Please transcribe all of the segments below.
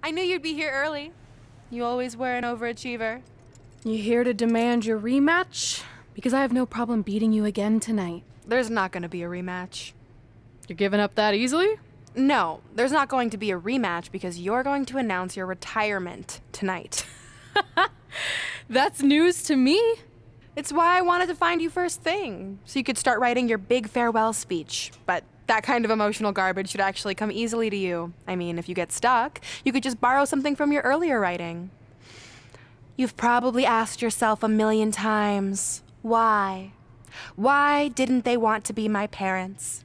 I knew you'd be here early. You always were an overachiever. You here to demand your rematch? Because I have no problem beating you again tonight. There's not going to be a rematch. You're giving up that easily? No, there's not going to be a rematch because you're going to announce your retirement tonight. That's news to me. It's why I wanted to find you first thing, so you could start writing your big farewell speech. But that kind of emotional garbage should actually come easily to you. I mean, if you get stuck, you could just borrow something from your earlier writing. You've probably asked yourself a million times, why? Why didn't they want to be my parents?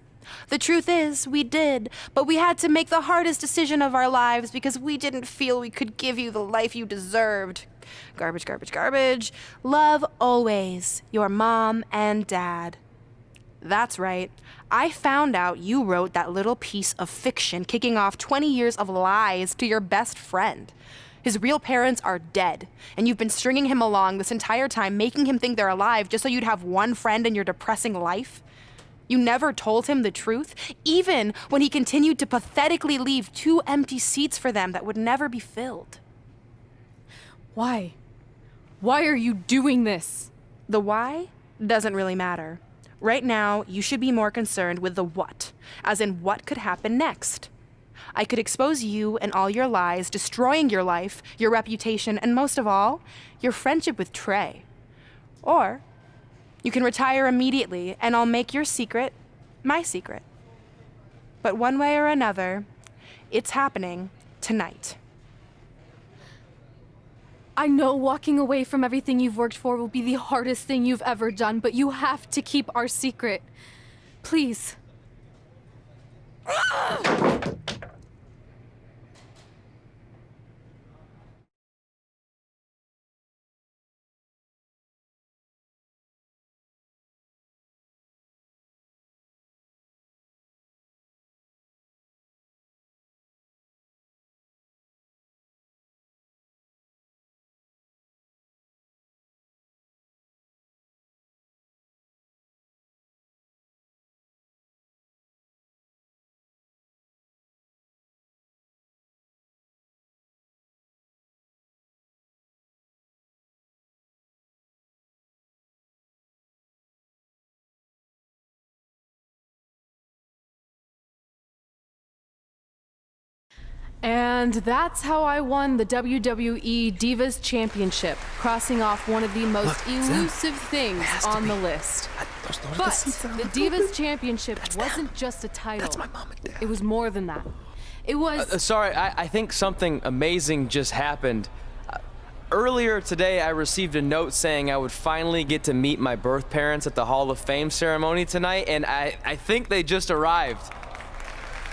The truth is, we did, but we had to make the hardest decision of our lives because we didn't feel we could give you the life you deserved. Garbage, garbage, garbage. Love always, your mom and dad. That's right. I found out you wrote that little piece of fiction kicking off 20 years of lies to your best friend. His real parents are dead, and you've been stringing him along this entire time, making him think they're alive just so you'd have one friend in your depressing life. You never told him the truth, even when he continued to pathetically leave 2 empty seats for them that would never be filled. Why? Why are you doing this? The why doesn't really matter. Right now, you should be more concerned with the what, as in what could happen next. I could expose you and all your lies, destroying your life, your reputation, and most of all, your friendship with Trey. Or you can retire immediately, and I'll make your secret my secret. But one way or another, it's happening tonight. I know walking away from everything you've worked for will be the hardest thing you've ever done, but you have to keep our secret. Please. And that's how I won the WWE Divas Championship, crossing off one of the most elusive things on the list. But the Divas Championship wasn't just a title. That's my mom and dad. It was more than that. It was... Sorry, I think something amazing just happened. Earlier today, I received a note saying I would finally get to meet my birth parents at the Hall of Fame ceremony tonight, and I think they just arrived.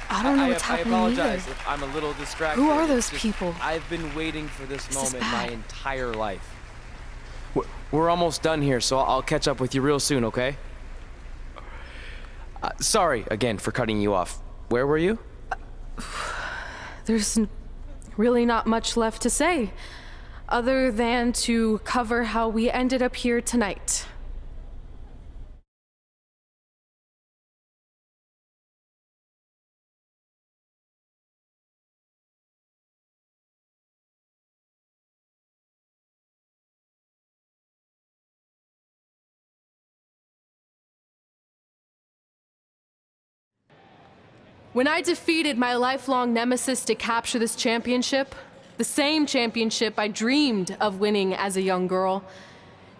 I don't know what's happening I apologize either. if I'm a little distracted. Who are those people? I've been waiting for this moment my bad. entire life. We're almost done here, so I'll catch up with you real soon, okay? Sorry again for cutting you off. Where were you? There's really not much left to say, other than to cover how we ended up here tonight. When I defeated my lifelong nemesis to capture this championship, the same championship I dreamed of winning as a young girl,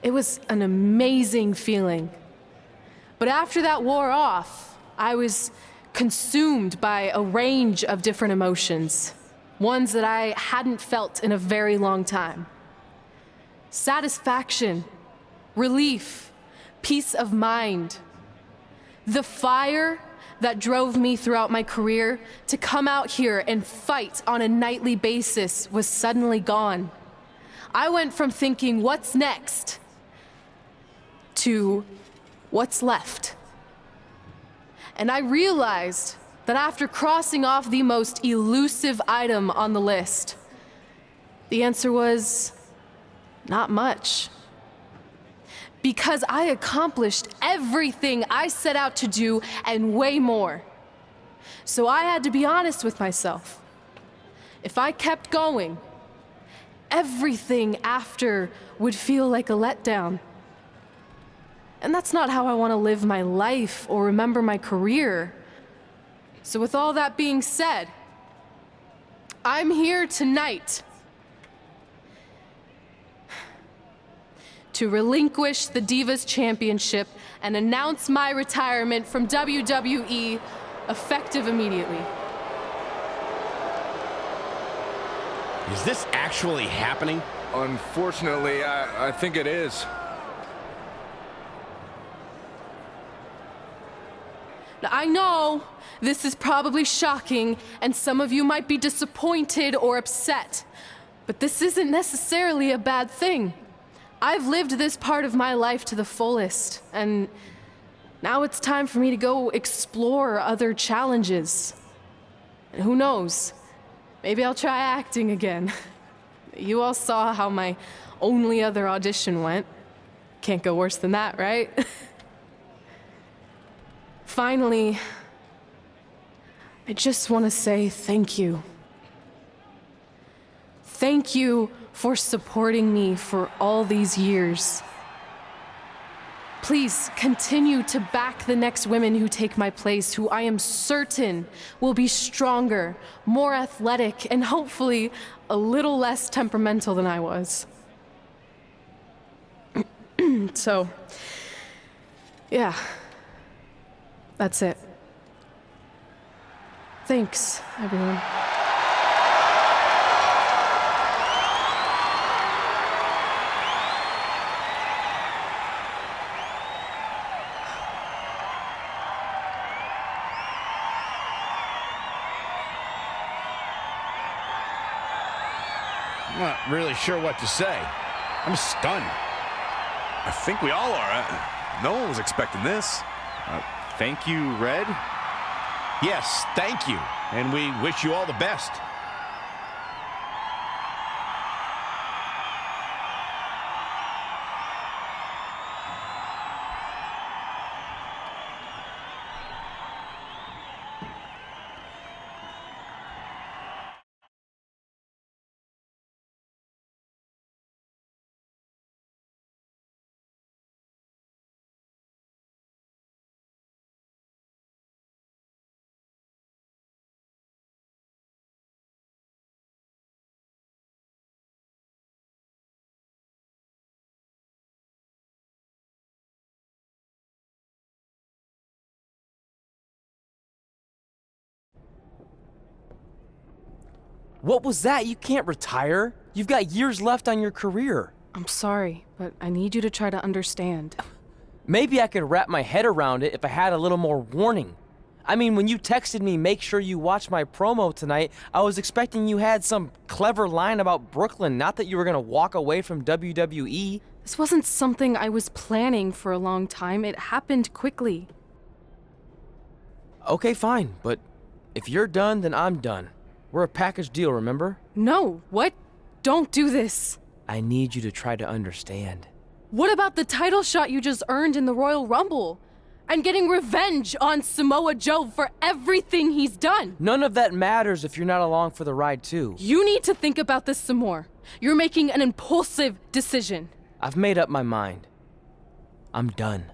it was an amazing feeling. But after that wore off, I was consumed by a range of different emotions, ones that I hadn't felt in a very long time. Satisfaction, relief, peace of mind. The fire that drove me throughout my career to come out here and fight on a nightly basis was suddenly gone. I went from thinking, what's next, to what's left. And I realized that after crossing off the most elusive item on the list, the answer was not much. Because I accomplished everything I set out to do and way more. So I had to be honest with myself. If I kept going, everything after would feel like a letdown. And that's not how I want to live my life or remember my career. So with all that being said, I'm here tonight to relinquish the Divas Championship and announce my retirement from WWE effective immediately. Is this actually happening? Unfortunately, I think it is. Now, I know this is probably shocking, and some of you might be disappointed or upset, but this isn't necessarily a bad thing. I've lived this part of my life to the fullest, and now it's time for me to go explore other challenges. And who knows? Maybe I'll try acting again. You all saw how my only other audition went. Can't go worse than that, right? Finally, I just want to say thank you. Thank you for supporting me for all these years. Please continue to back the next women who take my place, who I am certain will be stronger, more athletic, and hopefully a little less temperamental than I was. So, yeah, that's it. Thanks, everyone. I'm not really sure what to say. I'm stunned. I think we all are. No one was expecting this. Thank you, Red. Yes, thank you. And we wish you all the best. What was that? You can't retire. You've got years left on your career. I'm sorry, but I need you to try to understand. Maybe I could wrap my head around it if I had a little more warning. I mean, when you texted me, make sure you watch my promo tonight, I was expecting you had some clever line about Brooklyn, not that you were gonna walk away from WWE. This wasn't something I was planning for a long time. It happened quickly. Okay, fine, but if you're done, then I'm done. We're a package deal, remember? No, what? Don't do this. I need you to try to understand. What about the title shot you just earned in the Royal Rumble? And getting revenge on Samoa Joe for everything he's done? None of that matters if you're not along for the ride, too. You need to think about this some more. You're making an impulsive decision. I've made up my mind. I'm done.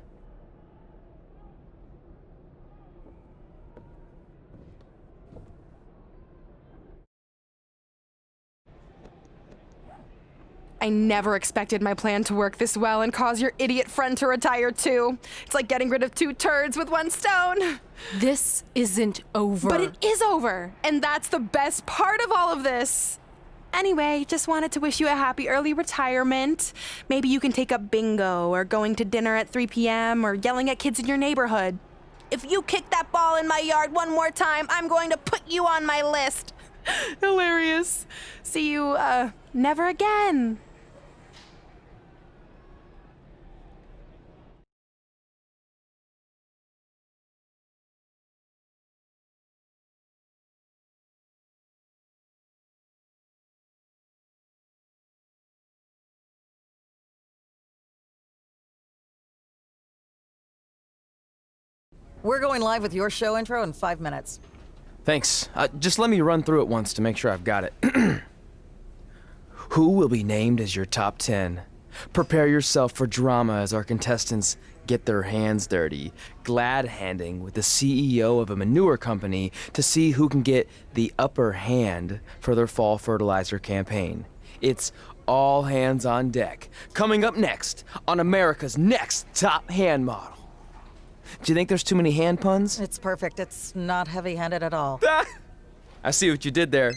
I never expected my plan to work this well and cause your idiot friend to retire too. It's like getting rid of two turds with one stone. This isn't over. But it is over, and that's the best part of all of this. Anyway, just wanted to wish you a happy early retirement. Maybe you can take up bingo or going to dinner at 3 p.m. or yelling at kids in your neighborhood. If you kick that ball in my yard one more time, I'm going to put you on my list. Hilarious. See you, never again. We're going live with your show intro in 5 minutes. Thanks. Just let me run through it once to make sure I've got it. Who will be named as your top 10? Prepare yourself for drama as our contestants get their hands dirty, glad-handing with the CEO of a manure company to see who can get the upper hand for their fall fertilizer campaign. It's all hands on deck. Coming up next on America's Next Top Hand Model. Do you think there's too many hand puns? It's perfect. It's not heavy-handed at all. I see what you did there.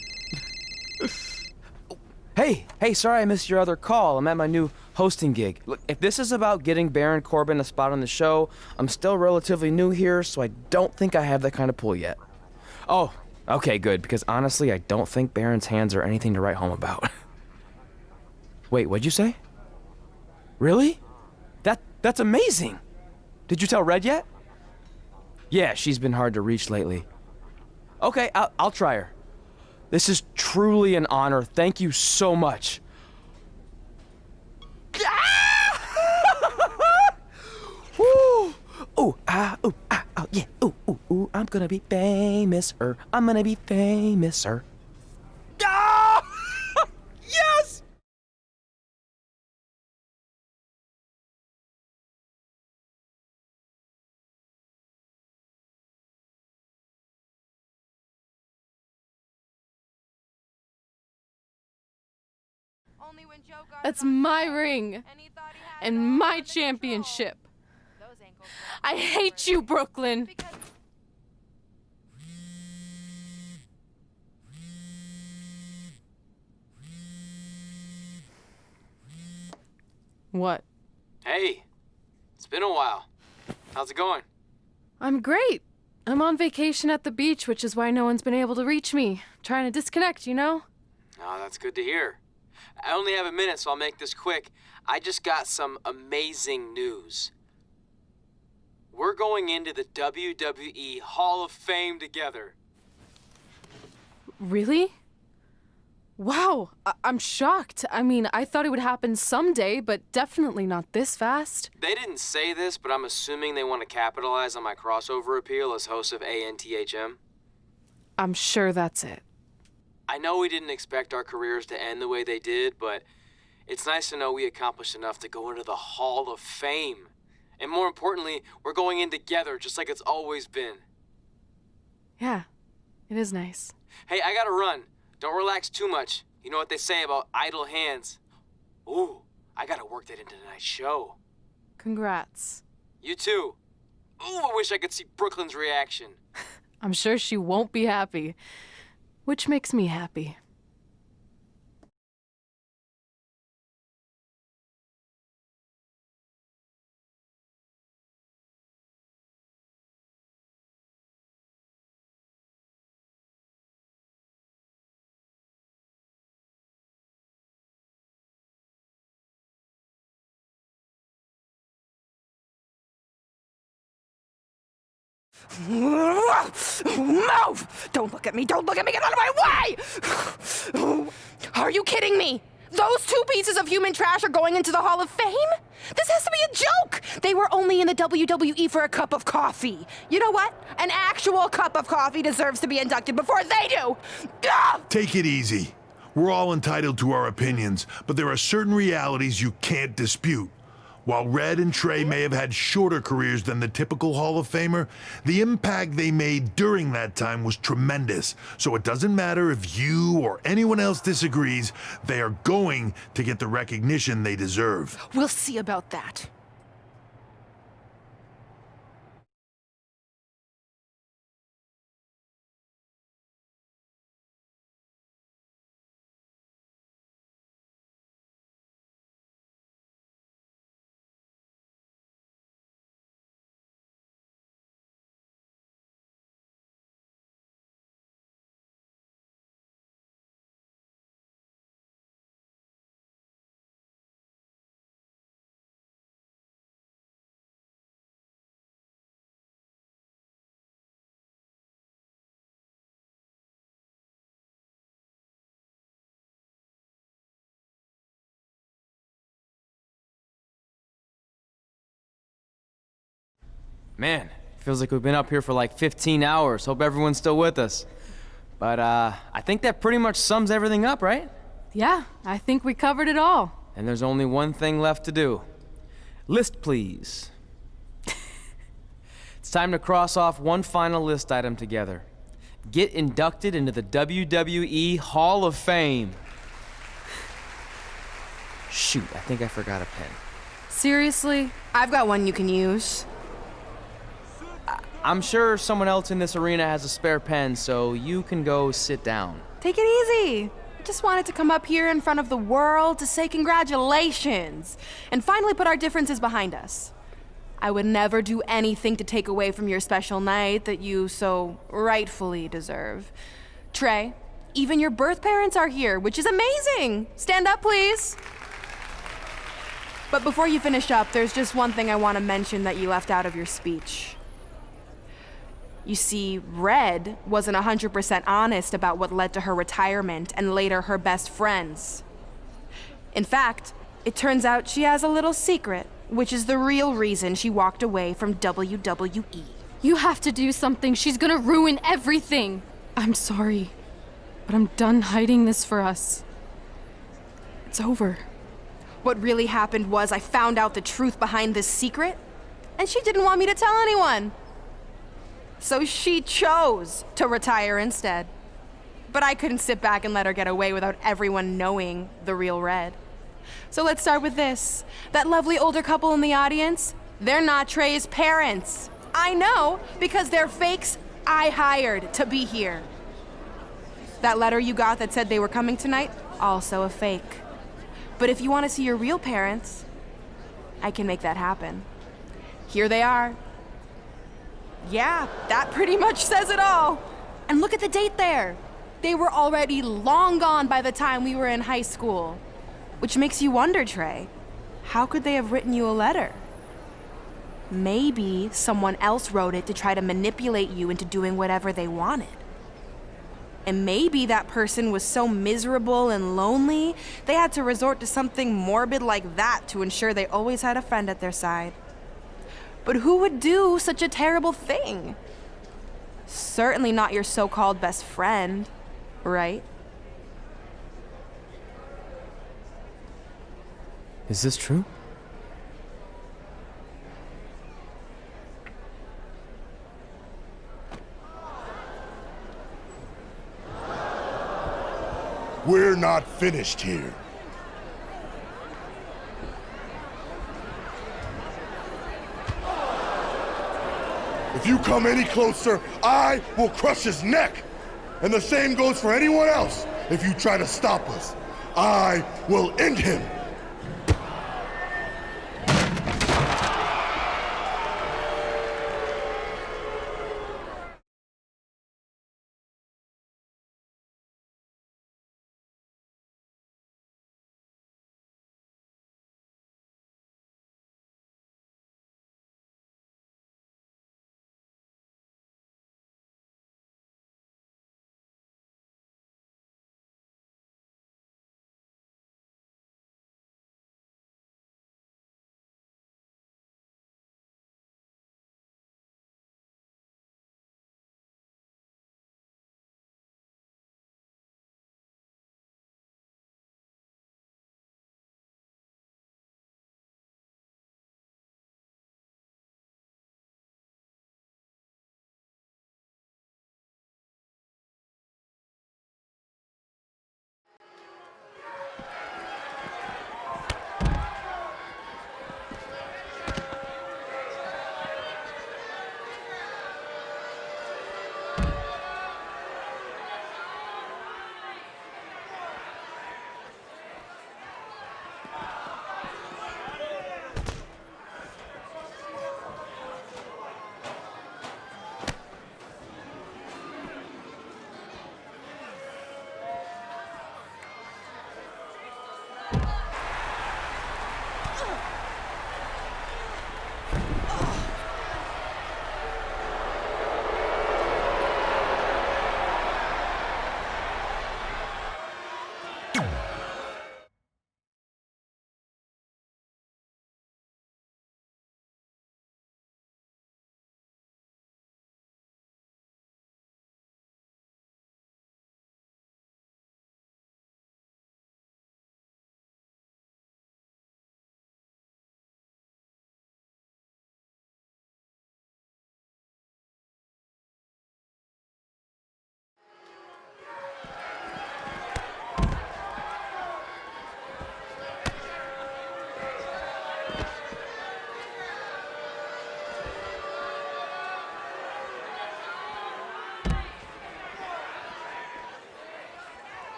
Hey, sorry I missed your other call. I'm at my new hosting gig. Look, if this is about getting Baron Corbin a spot on the show, I'm still relatively new here, so I don't think I have that kind of pull yet. Oh, okay, good, because honestly, I don't think Baron's hands are anything to write home about. Wait, what'd you say? Really? That's amazing! Did you tell Red yet? Yeah, she's been hard to reach lately. Okay, I'll try her. This is truly an honor. Thank you so much. Woo! Ooh, ooh, oh, yeah. Ooh, I'm gonna be famous, I'm gonna be famous, Ah! Yes! That's my ring and my championship. I hate you, Brooklyn. What? Hey, it's been a while. How's it going? I'm great. I'm on vacation at the beach, which is why no one's been able to reach me. Trying to disconnect, you know? Oh, that's good to hear. I only have a minute, so I'll make this quick. I just got some amazing news. We're going into the WWE Hall of Fame together. Really? Wow, I'm shocked. I mean, I thought it would happen someday, but definitely not this fast. They didn't say this, but I'm assuming they want to capitalize on my crossover appeal as host of ANTHM. I'm sure that's it. I know we didn't expect our careers to end the way they did, but it's nice to know we accomplished enough to go into the Hall of Fame. And more importantly, we're going in together, just like it's always been. Yeah, it is nice. Hey, I gotta run. Don't relax too much. You know what they say about idle hands. Ooh, I gotta work that into tonight's show. Congrats. You too. Ooh, I wish I could see Brooklyn's reaction. I'm sure she won't be happy, which makes me happy. Move! Don't look at me! Don't look at me! Get out of my way! Are you kidding me? Those two pieces of human trash are going into the Hall of Fame? This has to be a joke! They were only in the WWE for a cup of coffee. You know what? An actual cup of coffee deserves to be inducted before they do! Ah! Take it easy. We're all entitled to our opinions, but there are certain realities you can't dispute. While Red and Trey may have had shorter careers than the typical Hall of Famer, the impact they made during that time was tremendous. So it doesn't matter if you or anyone else disagrees, they are going to get the recognition they deserve. We'll see about that. Man, Feels like we've been up here for like 15 hours. Hope everyone's still with us. But I think that pretty much sums everything up, right? Yeah, I think we covered it all. And there's only one thing left to do. List, please. It's time to cross off one final list item together. Get inducted into the WWE Hall of Fame. Shoot, I think I forgot a pen. Seriously? I've got one you can use. I'm sure someone else in this arena has a spare pen, so you can go sit down. Take it easy. I just wanted to come up here in front of the world to say congratulations and finally put our differences behind us. I would never do anything to take away from your special night that you so rightfully deserve. Trey, even your birth parents are here, which is amazing. Stand up, please. But before you finish up, there's just one thing I want to mention that you left out of your speech. You see, Red wasn't 100% honest about what led to her retirement and later her best friends. In fact, it turns out she has a little secret, which is the real reason she walked away from WWE. You have to do something. She's gonna ruin everything. I'm sorry, but I'm done hiding this for us. It's over. What really happened was I found out the truth behind this secret, and she didn't want me to tell anyone. So she chose to retire instead. But I couldn't sit back and let her get away without everyone knowing the real Red. So let's start with this. That lovely older couple in the audience, they're not Trey's parents. I know, because they're fakes I hired to be here. That letter you got that said they were coming tonight, also a fake. But if you want to see your real parents, I can make that happen. Here they are. Yeah, that pretty much says it all. And look at the date there. They were already long gone by the time we were in high school. Which makes you wonder, Trey, how could they have written you a letter? Maybe someone else wrote it to try to manipulate you into doing whatever they wanted. And maybe that person was so miserable and lonely, they had to resort to something morbid like that to ensure they always had a friend at their side. But who would do such a terrible thing? Certainly not your so-called best friend, right? Is this true? We're not finished here. If you come any closer, I will crush his neck. And the same goes for anyone else. If you try to stop us, I will end him.